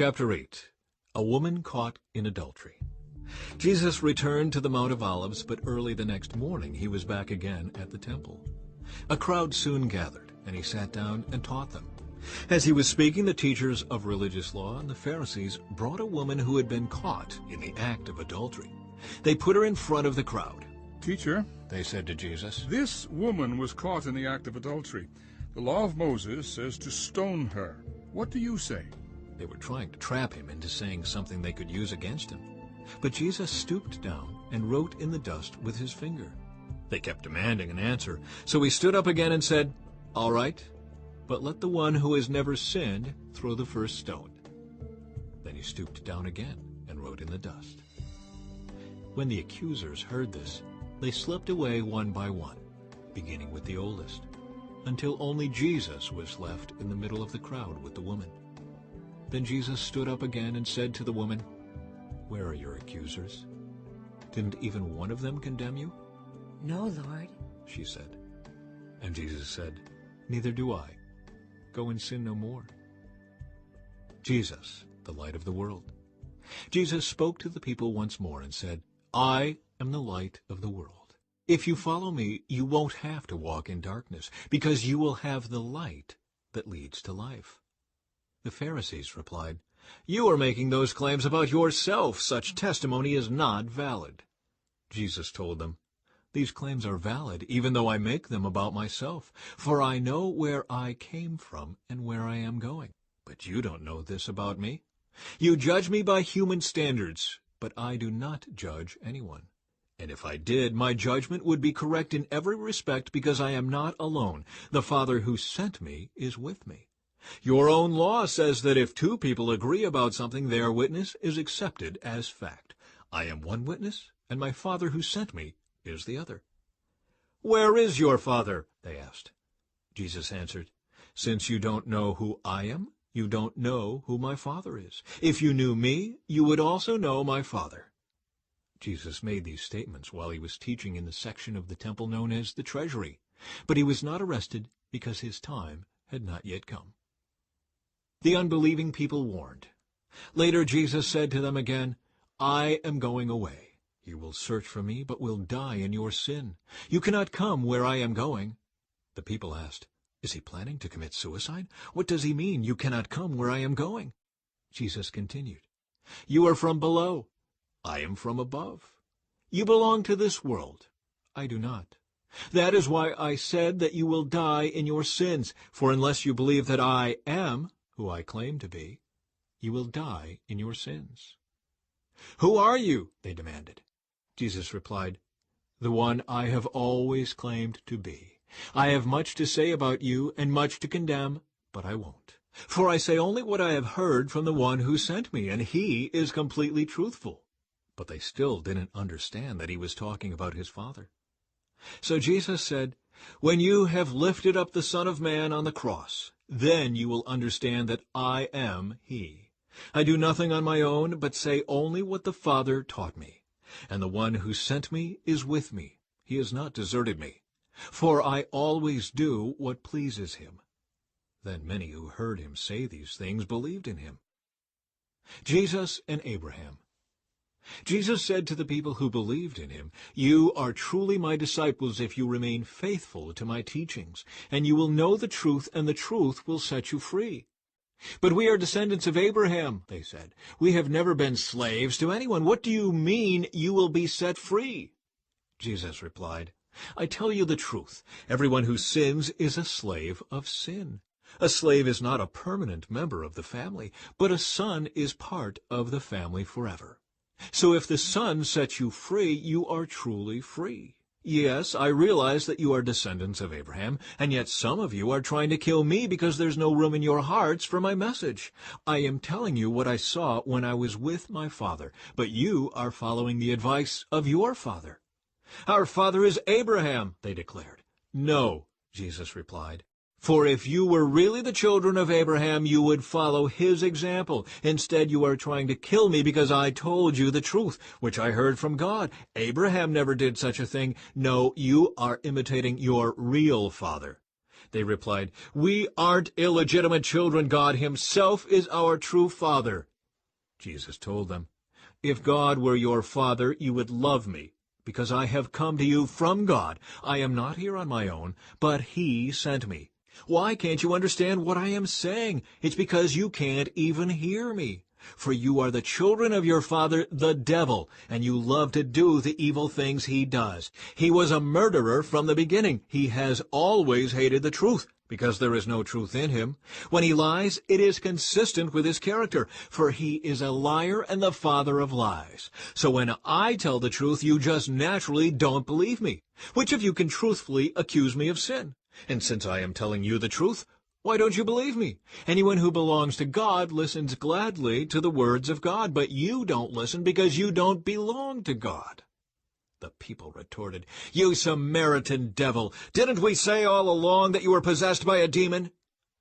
Chapter 8. A woman caught in adultery. Jesus returned to the Mount of Olives, but early the next morning he was back again at the temple. A crowd soon gathered, and he sat down and taught them. As he was speaking, the teachers of religious law and the Pharisees brought a woman who had been caught in the act of adultery. They put her in front of the crowd. "Teacher," they said to Jesus, "this woman was caught in the act of adultery. The law of Moses says to stone her. What do you say?" They were trying to trap him into saying something they could use against him. But Jesus stooped down and wrote in the dust with his finger. They kept demanding an answer, so he stood up again and said, "All right, but let the one who has never sinned throw the first stone." Then he stooped down again and wrote in the dust. When the accusers heard this, they slipped away one by one, beginning with the oldest, until only Jesus was left in the middle of the crowd with the woman. Then Jesus stood up again and said to the woman, "Where are your accusers? Didn't even one of them condemn you?" "No, Lord," she said. And Jesus said, "Neither do I. Go and sin no more." Jesus, the light of the world. Jesus spoke to the people once more and said, "I am the light of the world. If you follow me, you won't have to walk in darkness, because you will have the light that leads to life." The Pharisees replied, "You are making those claims about yourself. Such testimony is not valid." Jesus told them, "These claims are valid, even though I make them about myself, for I know where I came from and where I am going. But you don't know this about me. You judge me by human standards, but I do not judge anyone. And if I did, my judgment would be correct in every respect, because I am not alone. The Father who sent me is with me. Your own law says that if two people agree about something, their witness is accepted as fact. I am one witness, and my Father who sent me is the other." "Where is your Father?" they asked. Jesus answered, "Since you don't know who I am, you don't know who my Father is. If you knew me, you would also know my Father." Jesus made these statements while he was teaching in the section of the temple known as the Treasury, but he was not arrested because his time had not yet come. The unbelieving people warned. Later Jesus said to them again, "I am going away. You will search for me, but will die in your sin. You cannot come where I am going." The people asked, "Is he planning to commit suicide? What does he mean, you cannot come where I am going?" Jesus continued, "You are from below. I am from above. You belong to this world. I do not. That is why I said that you will die in your sins, for unless you believe that I am who I claim to be, you will die in your sins." "Who are you?" they demanded. Jesus replied, "The one I have always claimed to be. I have much to say about you and much to condemn, but I won't. For I say only what I have heard from the one who sent me, and he is completely truthful." But they still didn't understand that he was talking about his Father. So Jesus said, "When you have lifted up the Son of Man on the cross, then you will understand that I am he. I do nothing on my own, but say only what the Father taught me. And the one who sent me is with me. He has not deserted me, for I always do what pleases him." Then many who heard him say these things believed in him. Jesus and Abraham. Jesus said to the people who believed in him, "You are truly my disciples if you remain faithful to my teachings, and you will know the truth, and the truth will set you free." "But we are descendants of Abraham," they said. "We have never been slaves to anyone. What do you mean you will be set free?" Jesus replied, "I tell you the truth. Everyone who sins is a slave of sin. A slave is not a permanent member of the family, but a son is part of the family forever. So if the Son sets you free, you are truly free. Yes, I realize that you are descendants of Abraham, and yet some of you are trying to kill me because there's no room in your hearts for my message. I am telling you what I saw when I was with my father, but you are following the advice of your father." "Our father is Abraham," they declared. "No," Jesus replied. "For if you were really the children of Abraham, you would follow his example. Instead, you are trying to kill me because I told you the truth, which I heard from God. Abraham never did such a thing. No, you are imitating your real father." They replied, "We aren't illegitimate children. God himself is our true father." Jesus told them, "If God were your Father, you would love me, because I have come to you from God. I am not here on my own, but He sent me. Why can't you understand what I am saying? It's because you can't even hear me. For you are the children of your father, the devil, and you love to do the evil things he does. He was a murderer from the beginning. He has always hated the truth, because there is no truth in him. When he lies, it is consistent with his character, for he is a liar and the father of lies. So when I tell the truth, you just naturally don't believe me. Which of you can truthfully accuse me of sin? And since I am telling you the truth, why don't you believe me? Anyone who belongs to God listens gladly to the words of God, but you don't listen because you don't belong to God." The people retorted, "You Samaritan devil! Didn't we say all along that you were possessed by a demon?"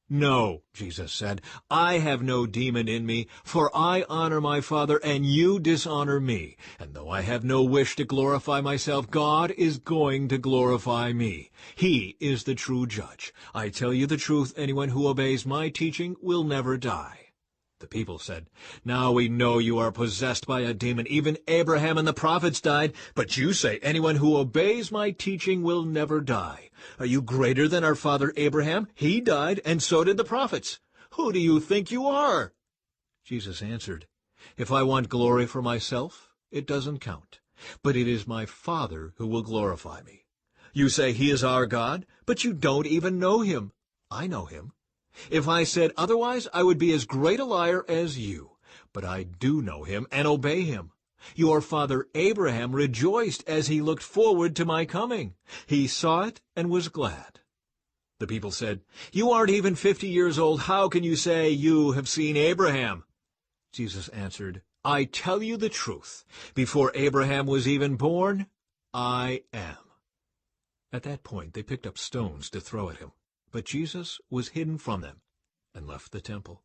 "No," Jesus said, "I have no demon in me, for I honor my Father, and you dishonor me. And though I have no wish to glorify myself, God is going to glorify me. He is the true judge. I tell you the truth, anyone who obeys my teaching will never die." The people said, "Now we know you are possessed by a demon. Even Abraham and the prophets died, but you say anyone who obeys my teaching will never die. Are you greater than our father Abraham? He died, and so did the prophets. Who do you think you are?" Jesus answered, "If I want glory for myself, it doesn't count. But it is my Father who will glorify me. You say he is our God, but you don't even know him. I know him. If I said otherwise, I would be as great a liar as you. But I do know him and obey him. Your father Abraham rejoiced as he looked forward to my coming. He saw it and was glad." The people said, "You aren't even 50 years old. How can you say you have seen Abraham?" Jesus answered, "I tell you the truth. Before Abraham was even born, I am." At that point they picked up stones to throw at him. But Jesus was hidden from them and left the temple.